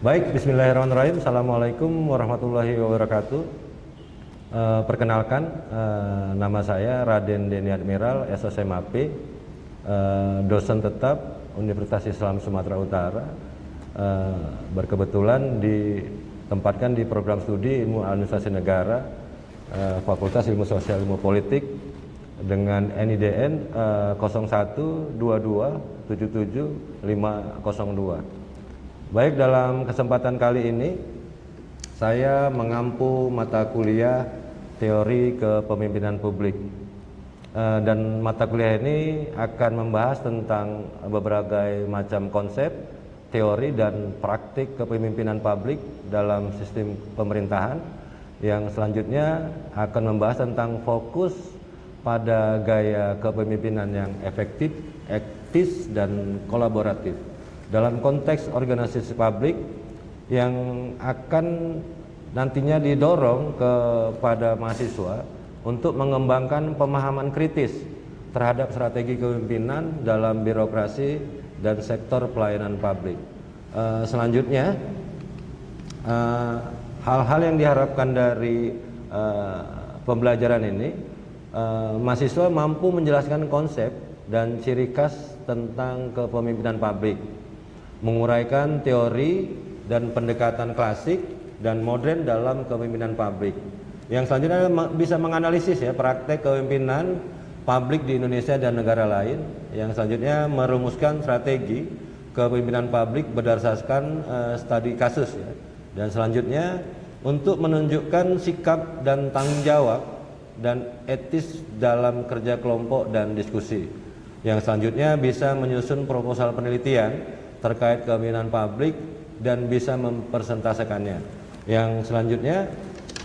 Baik, bismillahirrahmanirrahim. Assalamualaikum warahmatullahi wabarakatuh. Perkenalkan, nama saya Raden Deni Admiral, SSMAP, dosen tetap Universitas Islam Sumatera Utara. Berkebetulan ditempatkan di program studi Ilmu Administrasi Negara, Fakultas Ilmu Sosial Ilmu Politik dengan NIDN 0122777502. Baik, dalam kesempatan kali ini saya mengampu mata kuliah teori kepemimpinan publik, dan mata kuliah ini akan membahas tentang beberapa macam konsep, teori dan praktik kepemimpinan publik dalam sistem pemerintahan, yang selanjutnya akan membahas tentang fokus pada gaya kepemimpinan yang efektif, etis dan kolaboratif dalam konteks organisasi publik yang akan nantinya didorong kepada mahasiswa untuk mengembangkan pemahaman kritis terhadap strategi kepemimpinan dalam birokrasi dan sektor pelayanan publik. Selanjutnya, hal-hal yang diharapkan dari pembelajaran ini, mahasiswa mampu menjelaskan konsep dan ciri khas tentang kepemimpinan publik, menguraikan teori dan pendekatan klasik dan modern dalam kepemimpinan publik. Yang selanjutnya bisa menganalisis praktek kepemimpinan publik di Indonesia dan negara lain. Yang selanjutnya merumuskan strategi kepemimpinan publik berdasarkan studi kasus Dan selanjutnya untuk menunjukkan sikap dan tanggung jawab dan etis dalam kerja kelompok dan diskusi. Yang selanjutnya bisa menyusun proposal penelitian terkait kepemimpinan publik dan bisa mempresentasikannya. Yang selanjutnya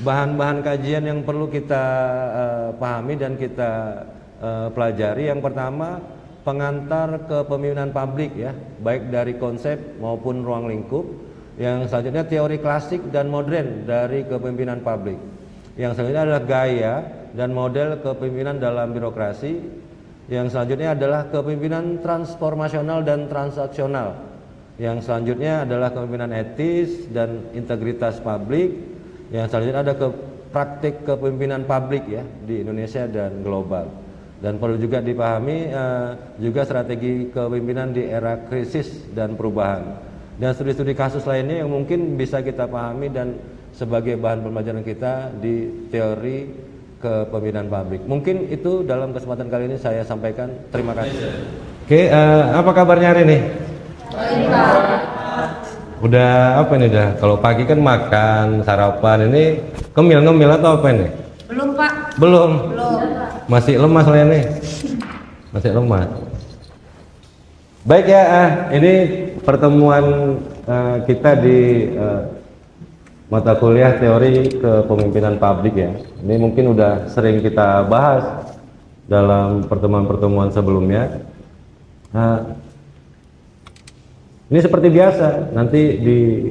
bahan-bahan kajian yang perlu kita pahami dan kita pelajari. Yang pertama, pengantar kepemimpinan publik baik dari konsep maupun ruang lingkup. Yang selanjutnya teori klasik dan modern dari kepemimpinan publik. Yang selanjutnya adalah gaya dan model kepemimpinan dalam birokrasi. Yang selanjutnya adalah kepemimpinan transformasional dan transaksional. Yang selanjutnya adalah kepemimpinan etis dan integritas publik. Yang selanjutnya ada praktik kepemimpinan publik di Indonesia dan global. Dan perlu juga dipahami juga strategi kepemimpinan di era krisis dan perubahan. Dan studi-studi kasus lainnya yang mungkin bisa kita pahami dan sebagai bahan pembelajaran kita di teori kepemimpinan publik. Mungkin itu dalam kesempatan kali ini saya sampaikan. Terima kasih. Oke, apa kabarnya hari ini? Baik, Pak. Udah apa ini dah? Kalau pagi kan makan, sarapan, ini ngemil atau apa ini? Belum, Pak. Belum. Belum. Masih lemas lah ini. Masih lemas. Baik ini pertemuan kita di mata kuliah teori kepemimpinan publik Ini mungkin udah sering kita bahas dalam pertemuan-pertemuan sebelumnya. Ini seperti biasa, nanti di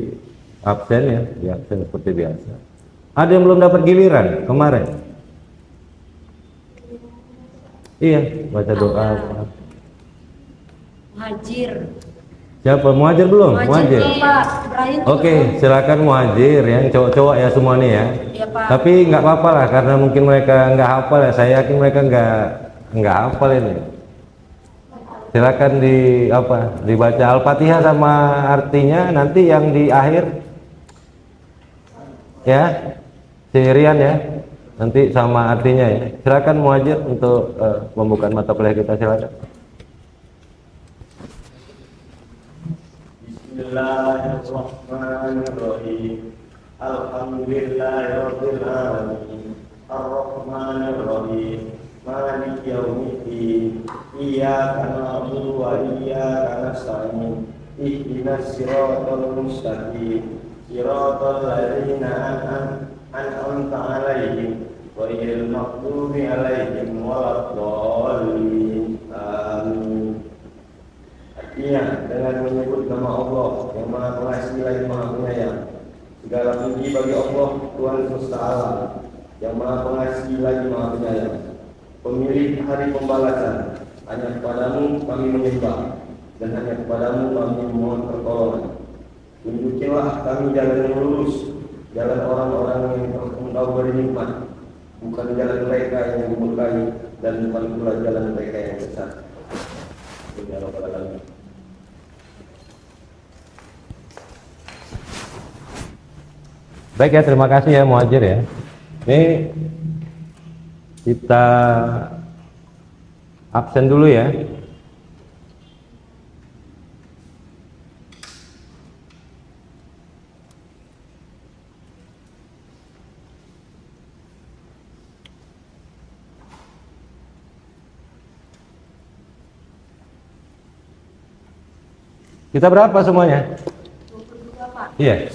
absen di absen seperti biasa. Ada yang belum dapat giliran kemarin? Iya, baca doa. Muhajir. Siapa? Muhajir belum? Muhajir. Pak. Ibrahim. Oke, silakan Muhajir yang cowok-cowok semua nih Iya, Pak. Tapi nggak apa-apa lah, karena mungkin mereka nggak hafal saya yakin mereka nggak hafal ini. Silakan dibaca Al-Fatihah sama artinya, nanti yang di akhir si Rian nanti sama artinya Silakan Muhajir untuk membuka mata kuliah kita, silakan. Bismillahirrahmanirrahim. Alhamdulillahirabbil alamin. Arrahmanirrahim. Maliki yaumiddin. Iyyaka na'budu wa iyyaka nasta'in. Ihdinas siratal mustaqim. Siratal ladzina an'amta 'alaihim ghairil maghdubi 'alaihim waladdallin. Amin. Artinya, dengan menyebut nama Allah yang Maha Pengasih lagi Maha Penyayang, segala puji bagi Allah Tuhan semesta alam yang Maha Pengasih lagi Maha Penyayang, pemilik hari pembalasan. Hanya kepadamu kami menyembah dan hanya kepadamu kami memohon pertolongan. Tunjukilah kami jalan yang lurus, jalan orang-orang yang engkau beri nikmat, bukan jalan mereka yang dimurkai dan bukan pula jalan mereka yang sesat. Ya Rabbal Alamin. Baik ya, terima kasih ya Muhajir ya. Ini kita absen dulu ya. Kita berapa semuanya? 22, Pak. Iya.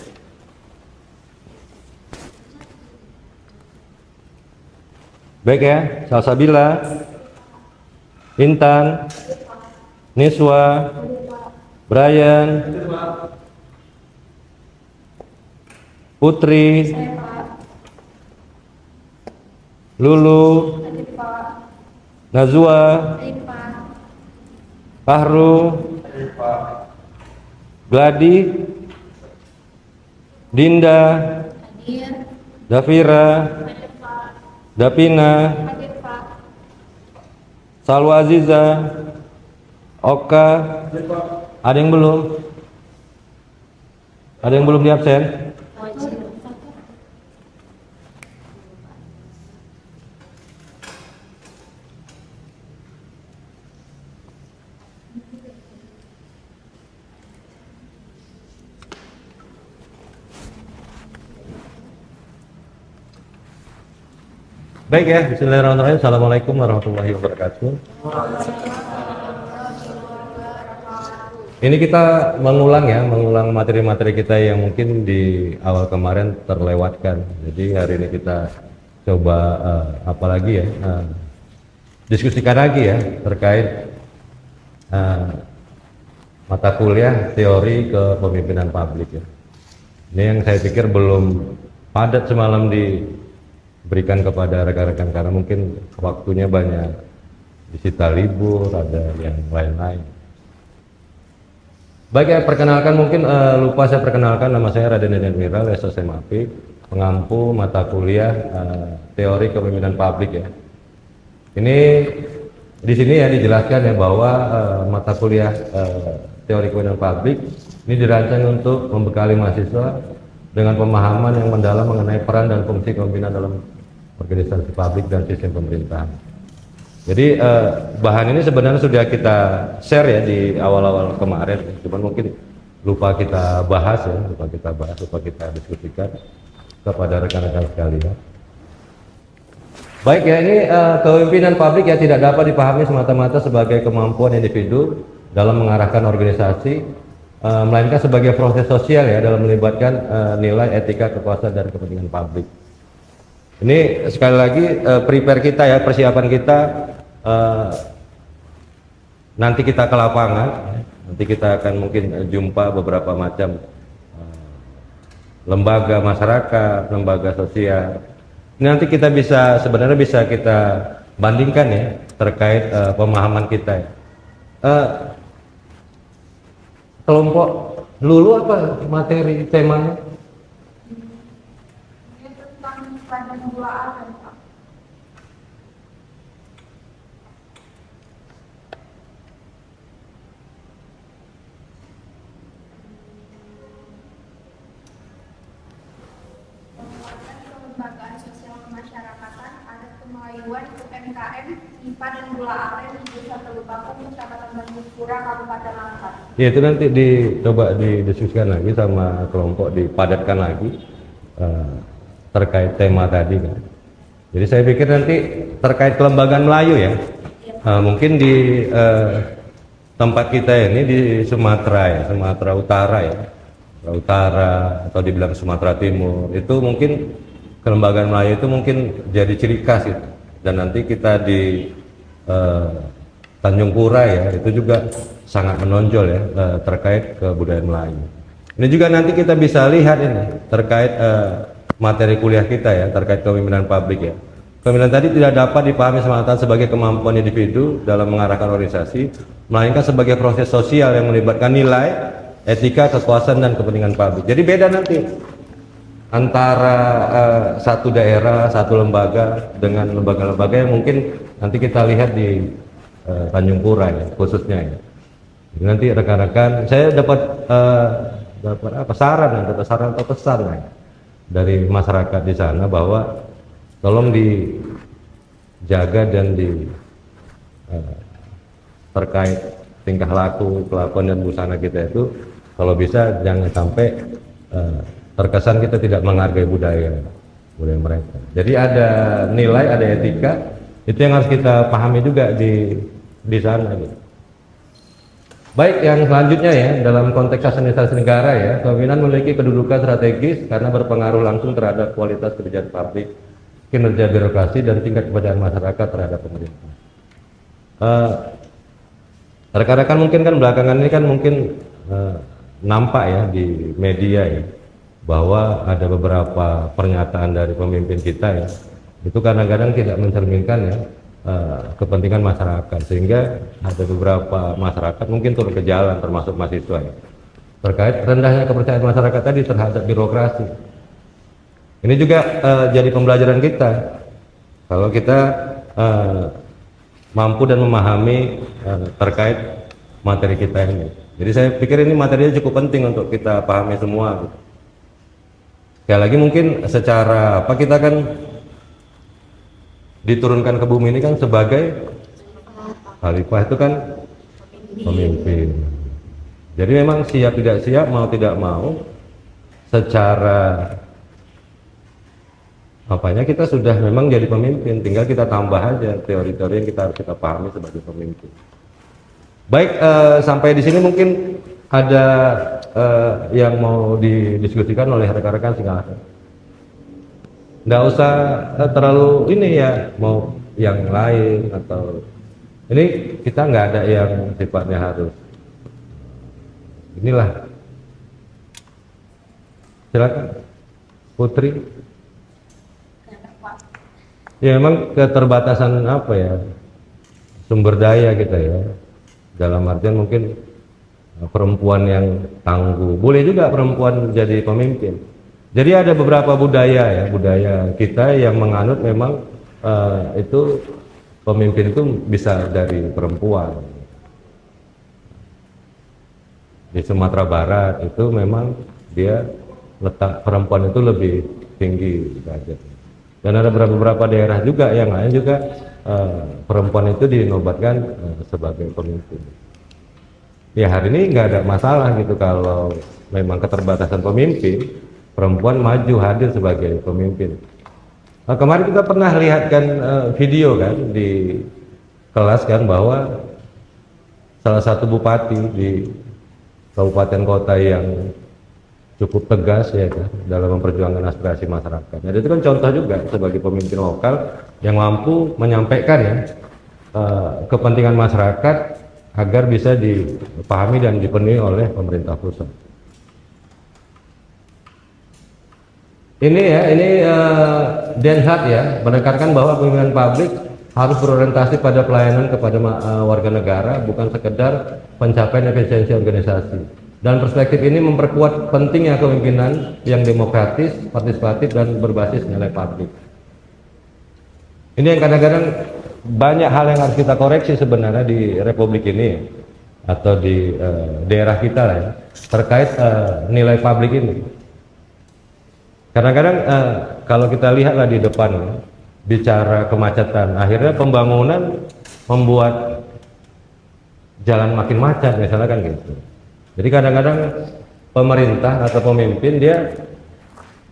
Baik ya, Salsabila, Intan, Niswa, Brian, Putri, Saya, Pak. Lulu, Hadir, Pak. Nazwa, Hadir, Pak. Fahru, Gladi, Dinda, Hadir. Davira, Hadir, Pak. Dapina, Hadir, Pak. Salwa Aziza, Oka. Ada yang belum? Ada yang belum di absen? Wajib. Baik ya, bismillahirrahmanirrahim. Assalamualaikum warahmatullahi wabarakatuh. Ini kita mengulang materi-materi kita yang mungkin di awal kemarin terlewatkan. Jadi hari ini kita coba apalagi ya, diskusikan lagi ya terkait mata kuliah teori kepemimpinan publik ya. Ini yang saya pikir belum padat semalam diberikan kepada rekan-rekan karena mungkin waktunya banyak disita libur, ada yang lain-lain. Baik ya, perkenalkan mungkin lupa saya perkenalkan, nama saya Raden Admiral SSMAP, pengampu mata kuliah teori kepemimpinan publik ya. Ini di sini ya dijelaskan ya bahwa mata kuliah teori kepemimpinan publik ini dirancang untuk membekali mahasiswa dengan pemahaman yang mendalam mengenai peran dan fungsi kepemimpinan dalam organisasi publik dan sistem pemerintahan. Jadi bahan ini sebenarnya sudah kita share ya di awal-awal kemarin, cuman mungkin lupa kita bahas, lupa kita diskusikan kepada rekan-rekan sekalian. Baik ya, ini kepemimpinan publik ya tidak dapat dipahami semata-mata sebagai kemampuan individu dalam mengarahkan organisasi, melainkan sebagai proses sosial ya dalam melibatkan nilai etika, kekuasaan dan kepentingan publik. Ini sekali lagi prepare kita ya, persiapan kita nanti kita ke lapangan, nanti kita akan mungkin jumpa beberapa macam lembaga masyarakat, lembaga sosial. Nanti kita sebenarnya bisa kita bandingkan ya terkait pemahaman kita ya. Kelompok Lulu apa materi temanya? Ini tentang badan gula aren, Pak. Penguatan kelembagaan sosial kemasyarakatan, adat kemelayu, UMKM, IPA dan gula aren di Desa Telukakung, Kecamatan Tanjungpura, Kabupaten Langkat. Ya itu nanti coba didiskusikan lagi sama kelompok, dipadatkan lagi terkait tema tadi kan. Jadi saya pikir nanti terkait kelembagaan Melayu ya, mungkin di tempat kita ini di Sumatera ya, Sumatera Utara ya, Sumatera Utara atau dibilang Sumatera Timur, itu mungkin kelembagaan Melayu itu mungkin jadi ciri khas gitu. Dan nanti kita di Tanjung Pura ya, itu juga sangat menonjol ya terkait kebudayaan Melayu. Ini juga nanti kita bisa lihat ini terkait materi kuliah kita ya terkait kepemimpinan publik ya. Kepemimpinan tadi tidak dapat dipahami semata sebagai kemampuan individu dalam mengarahkan organisasi, melainkan sebagai proses sosial yang melibatkan nilai, etika, kekuasaan, dan kepentingan publik. Jadi beda nanti antara satu daerah, satu lembaga dengan lembaga-lembaga yang mungkin nanti kita lihat di Tanjung Pura ya, khususnya ya. Jadi nanti rekan-rekan, saya dapat saran atau pesan ya, dari masyarakat di sana bahwa tolong dijaga dan terkait tingkah laku, kelakuan dan busana kita itu, kalau bisa jangan sampai terkesan kita tidak menghargai budaya mereka. Jadi ada nilai, ada etika, itu yang harus kita pahami juga di sana gitu. Baik, yang selanjutnya ya, dalam konteks administrasi negara ya, kepemimpinan memiliki kedudukan strategis karena berpengaruh langsung terhadap kualitas kebijakan publik, kinerja birokrasi, dan tingkat kepercayaan masyarakat terhadap pemerintah. Rekan-rekan mungkin kan belakangan ini kan mungkin nampak ya di media ya, bahwa ada beberapa pernyataan dari pemimpin kita ya, itu kadang-kadang tidak mencerminkan ya kepentingan masyarakat, sehingga ada beberapa masyarakat mungkin turun ke jalan, termasuk mahasiswa ya, terkait rendahnya kepercayaan masyarakat tadi terhadap birokrasi. Ini juga jadi pembelajaran kita kalau kita mampu dan memahami terkait materi kita ini. Jadi saya pikir ini materinya cukup penting untuk kita pahami semua gitu. Sekali lagi mungkin secara apa, kita kan diturunkan ke bumi ini kan sebagai khalifah, itu kan pemimpin. Jadi memang siap tidak siap, mau tidak mau, secara apanya kita sudah memang jadi pemimpin, tinggal kita tambah aja teori-teori yang kita harus kita pahami sebagai pemimpin. Baik, sampai di sini mungkin ada yang mau didiskusikan oleh rekan-rekan, silakan. Nggak usah terlalu ini ya, mau yang lain atau ini, kita nggak ada yang sifatnya harus inilah. Silakan Putri. Ya memang keterbatasan apa ya, sumber daya kita ya, dalam artian mungkin perempuan yang tangguh, boleh juga perempuan jadi pemimpin. Jadi ada beberapa budaya ya, budaya kita yang menganut memang itu pemimpin itu bisa dari perempuan. Di Sumatera Barat itu memang dia letak perempuan itu lebih tinggi derajatnya. Dan ada beberapa daerah juga yang lain juga perempuan itu dinobatkan sebagai pemimpin. Ya hari ini nggak ada masalah gitu kalau memang keterbatasan pemimpin, perempuan maju hadir sebagai pemimpin. Kemarin kita pernah lihat kan video kan di kelas kan, bahwa salah satu bupati di kabupaten kota yang cukup tegas ya kan dalam memperjuangkan aspirasi masyarakat. Jadi itu kan contoh juga sebagai pemimpin lokal yang mampu menyampaikan ya kepentingan masyarakat agar bisa dipahami dan dipenuhi oleh pemerintah pusat. Ini ya, ini Den Haag ya, menekankan bahwa pemimpinan publik harus berorientasi pada pelayanan kepada warga negara, bukan sekedar pencapaian efisiensi organisasi. Dan perspektif ini memperkuat pentingnya kepemimpinan yang demokratis, partisipatif, dan berbasis nilai publik. Ini yang kadang-kadang banyak hal yang harus kita koreksi sebenarnya di Republik ini atau di daerah kita lah ya, terkait nilai publik ini. Kadang-kadang kalau kita lihatlah di depan ya, bicara kemacetan, akhirnya pembangunan membuat jalan makin macet misalnya kan gitu. Jadi kadang-kadang pemerintah atau pemimpin dia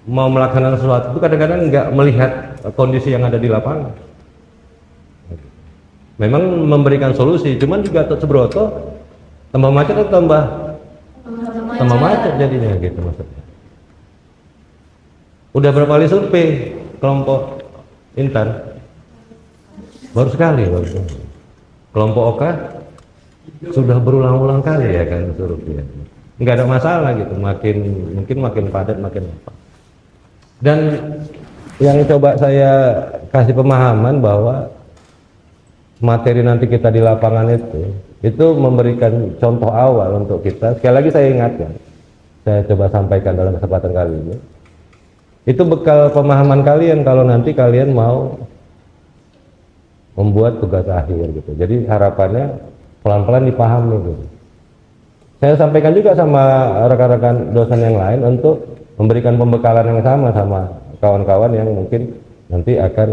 mau melaksanakan sesuatu itu kadang-kadang nggak melihat kondisi yang ada di lapangan. Memang memberikan solusi, cuman juga sebroto tambah macet atau tambah macet jadinya gitu maksudnya. Udah berapa kali survei kelompok Intan? Baru sekali. Kelompok Oka sudah berulang-ulang kali ya kan survei. Nggak ada masalah gitu, mungkin makin padat makin apa. Dan yang coba saya kasih pemahaman bahwa materi nanti kita di lapangan itu itu memberikan contoh awal untuk kita. Sekali lagi saya ingatkan, saya coba sampaikan dalam kesempatan kali ini, itu bekal pemahaman kalian kalau nanti kalian mau membuat tugas akhir gitu. Jadi harapannya pelan-pelan dipahami gitu. Saya sampaikan juga sama rekan-rekan dosen yang lain untuk memberikan pembekalan yang sama kawan-kawan yang mungkin nanti akan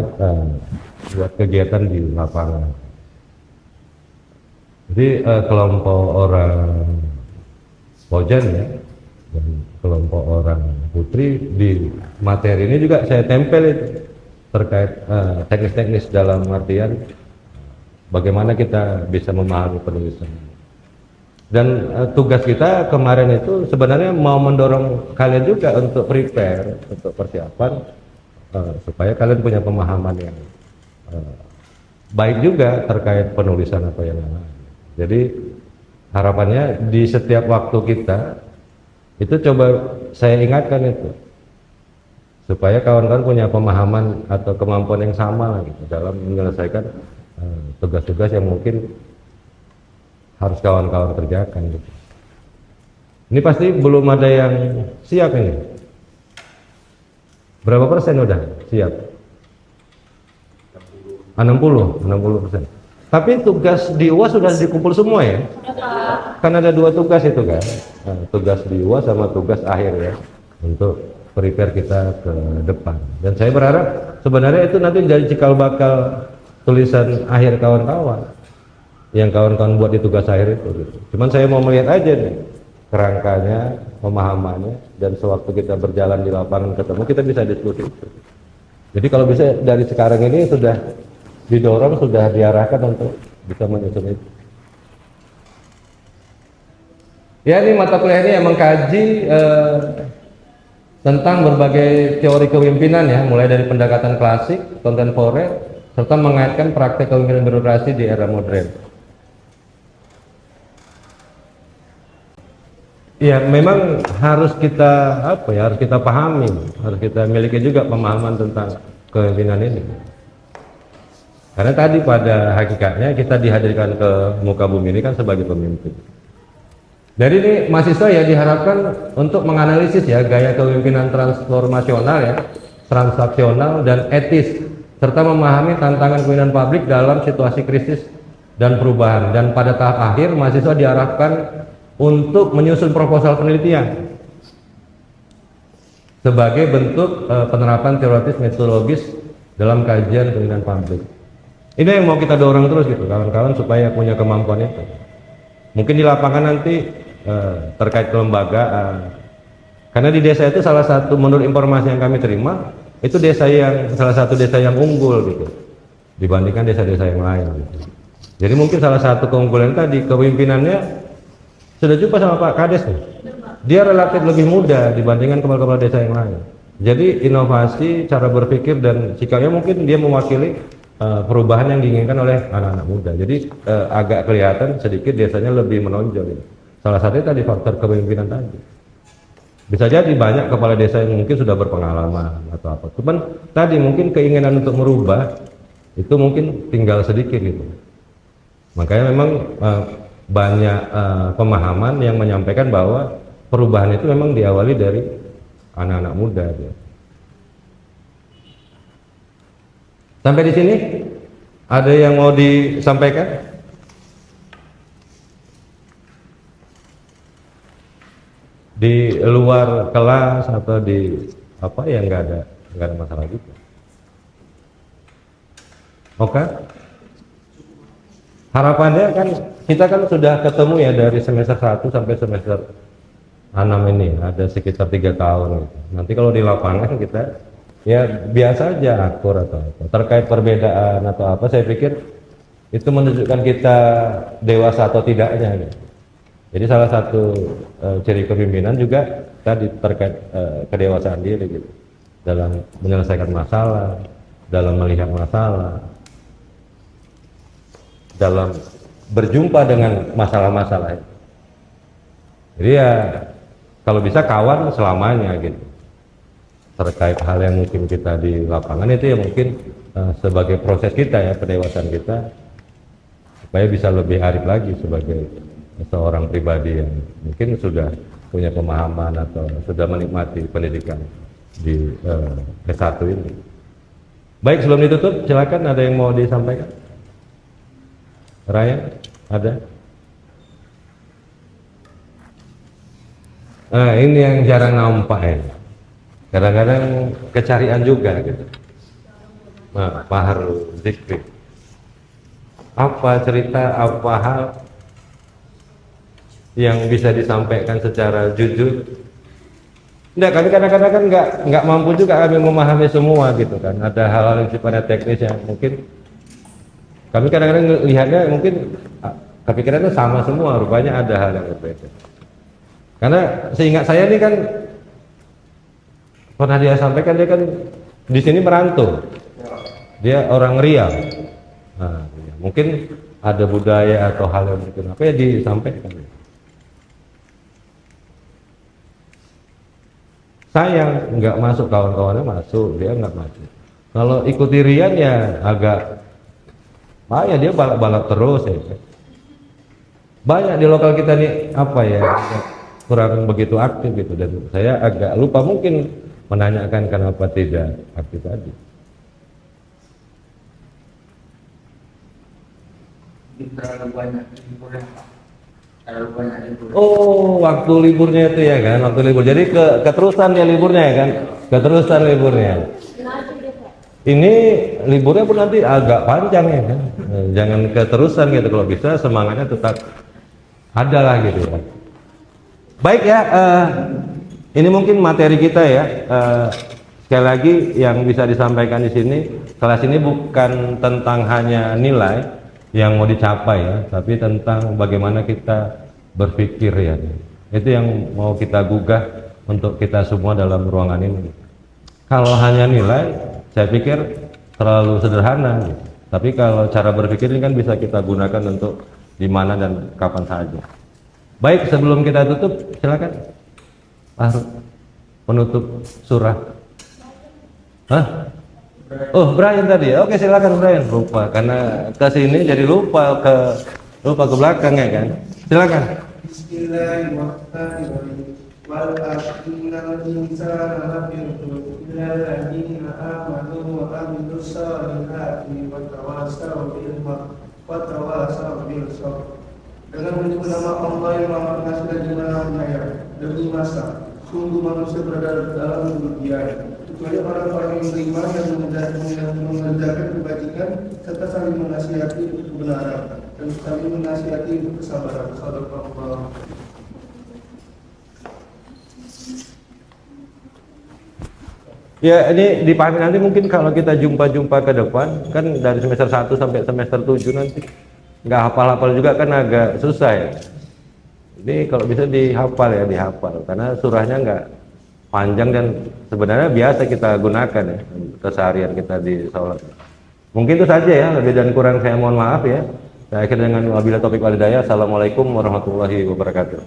buat kegiatan di lapangan. Jadi kelompok orang Pojan ya dan kelompok orang Putri di materi ini juga saya tempel itu terkait teknis-teknis dalam artian bagaimana kita bisa memahami penulisan. Dan tugas kita kemarin itu sebenarnya mau mendorong kalian juga untuk prepare, untuk persiapan supaya kalian punya pemahaman yang baik juga terkait penulisan atau yang lain. Jadi harapannya di setiap waktu kita itu coba saya ingatkan itu supaya kawan-kawan punya pemahaman atau kemampuan yang sama lah gitu dalam menyelesaikan tugas-tugas yang mungkin harus kawan-kawan kerjakan gitu. Ini pasti belum ada yang siap ini. Berapa persen udah siap? 60%. Tapi tugas di UAS sudah dikumpul semua ya? Kan ada 2 tugas itu kan? Tugas di UAS sama tugas akhir ya, untuk prepare kita ke depan. Dan saya berharap sebenarnya itu nanti jadi cikal bakal tulisan akhir kawan-kawan yang kawan-kawan buat di tugas akhir itu gitu. Cuman saya mau melihat aja nih kerangkanya, pemahamannya, dan sewaktu kita berjalan di lapangan ketemu kita bisa diskusi itu. Jadi kalau bisa dari sekarang ini sudah didorong, sudah diarahkan untuk bisa menyusun itu. Ya, ini mata kuliah ini yang mengkaji tentang berbagai teori kepemimpinan ya, mulai dari pendekatan klasik, kontemporer, serta mengaitkan praktek kepemimpinan birokrasi di era modern. Ya, memang harus kita harus kita pahami, harus kita miliki juga pemahaman tentang kepemimpinan ini. Karena tadi pada hakikatnya kita dihadirkan ke muka bumi ini kan sebagai pemimpin. Dari ini mahasiswa ya diharapkan untuk menganalisis ya gaya kepemimpinan transformasional ya, transaksional dan etis, serta memahami tantangan kepemimpinan publik dalam situasi krisis dan perubahan. Dan pada tahap akhir mahasiswa diharapkan untuk menyusun proposal penelitian sebagai bentuk penerapan teoritis metodologis dalam kajian kepemimpinan publik. Ini yang mau kita dorong terus gitu kawan-kawan supaya punya kemampuan itu. Mungkin di lapangan nanti terkait kelembagaan. Karena di desa itu salah satu menurut informasi yang kami terima itu salah satu desa yang unggul gitu dibandingkan desa-desa yang lain gitu. Jadi mungkin salah satu keunggulan tadi kepemimpinannya sudah jumpa sama Pak Kades nih. Dia relatif lebih muda dibandingkan kepala-kepala desa yang lain. Jadi inovasi, cara berpikir dan sikapnya mungkin dia mewakili perubahan yang diinginkan oleh anak-anak muda. Jadi agak kelihatan sedikit desanya lebih menonjol. Gitu. Salah satunya tadi faktor kepemimpinan tadi. Bisa jadi banyak kepala desa yang mungkin sudah berpengalaman atau apa. Cuman tadi mungkin keinginan untuk merubah itu mungkin tinggal sedikit gitu. Makanya memang banyak pemahaman yang menyampaikan bahwa perubahan itu memang diawali dari anak-anak muda. Gitu. Sampai di sini ada yang mau disampaikan? Di luar kelas atau di apa ya nggak ada masalah gitu. Oke. Harapannya kan kita kan sudah ketemu ya dari semester 1 sampai semester 6 ini ada sekitar 3 tahun gitu. Nanti kalau di lapangan kita ya biasa aja akur atau apa. Terkait perbedaan atau apa saya pikir itu menunjukkan kita dewasa atau tidaknya gitu. Jadi salah satu ciri kepemimpinan juga tadi terkait kedewasaan diri gitu. Dalam menyelesaikan masalah, dalam melihat masalah, dalam berjumpa dengan masalah-masalah. Jadi ya kalau bisa kawan selamanya gitu. Terkait hal yang mungkin kita di lapangan itu ya mungkin sebagai proses kita ya kedewasaan kita supaya bisa lebih arif lagi sebagai seorang pribadi yang mungkin sudah punya pemahaman atau sudah menikmati pendidikan di S1 ini. Baik, sebelum ditutup silakan ada yang mau disampaikan. Ryan, ada? Nah, ini yang jarang nampak ya. Kadang-kadang kecarian juga gitu. Nah, Baharul Zikri. Apa cerita, apa hal yang bisa disampaikan secara jujur? Enggak, kami kadang-kadang kan nggak mampu juga kami memahami semua gitu kan. Ada hal-hal yang sifatnya teknis yang mungkin kami kadang-kadang lihatnya mungkin kepikirannya sama semua, rupanya ada hal yang berbeda. Karena seingat saya ini kan pernah dia sampaikan, dia kan di sini merantau, dia orang Riau. Nah, mungkin ada budaya atau hal yang mungkin apa ya disampaikan. Sayang nggak masuk, kawan-kawannya masuk, dia nggak masuk. Kalau ikuti Rian ya agak banyak, dia balap-balap terus ya. Banyak di lokal kita nih apa ya, kurang begitu aktif gitu, dan saya agak lupa mungkin menanyakan kenapa tidak aktif tadi. Terlalu banyak liburnya, terlalu banyak libur. Oh, waktu liburnya itu ya kan, waktu libur. Jadi keterusan ya liburnya ya kan, keterusan liburnya. Ini liburnya pun nanti agak panjang ya kan, jangan keterusan gitu, kalau bisa semangatnya tetap ada lah gitu ya. Baik ya, ini mungkin materi kita ya. Sekali lagi yang bisa disampaikan di sini, kelas ini bukan tentang hanya nilai yang mau dicapai ya, tapi tentang bagaimana kita berpikir ya. Itu yang mau kita gugah untuk kita semua dalam ruangan ini. Kalau hanya nilai, saya pikir terlalu sederhana gitu. Tapi kalau cara berpikir ini kan bisa kita gunakan untuk di mana dan kapan saja. Baik, sebelum kita tutup silakan penutup surah. Hah? Oh, Brian tadi. Oke, silakan Brian. Lupa karena ke sini jadi lupa ke belakang ya kan. Silakan. Bismillahirrahmanirrahim. Wal akhiril insana lafi khusr illa alladziina aamanu wa 'amilus shalihati wa tawassaw bil haqq wa tawassaw bil sabr. Dengan menyebut nama Allah yang Maha Pengasih dan Maha Penyayang, demi masa sungguh manusia berada dalam kerugian, kecuali orang-orang yang beriman dan mengerjakan kebajikan serta saling menasihati untuk kebenaran dan saling menasihati untuk kesabaran. Shadaqallah. Ya, ini dipahami nanti mungkin kalau kita jumpa-jumpa ke depan, kan dari semester 1 sampai semester 7 nanti nggak hafal-hafal juga kan agak susah ya. Ini kalau bisa dihafal ya, dihafal, karena surahnya nggak panjang dan sebenarnya biasa kita gunakan ya keseharian kita di sholat. Mungkin itu saja ya, lebih dan kurang saya mohon maaf ya. Saya akhir dengan wabillahi taufiq wal hidayah. Assalamualaikum warahmatullahi wabarakatuh.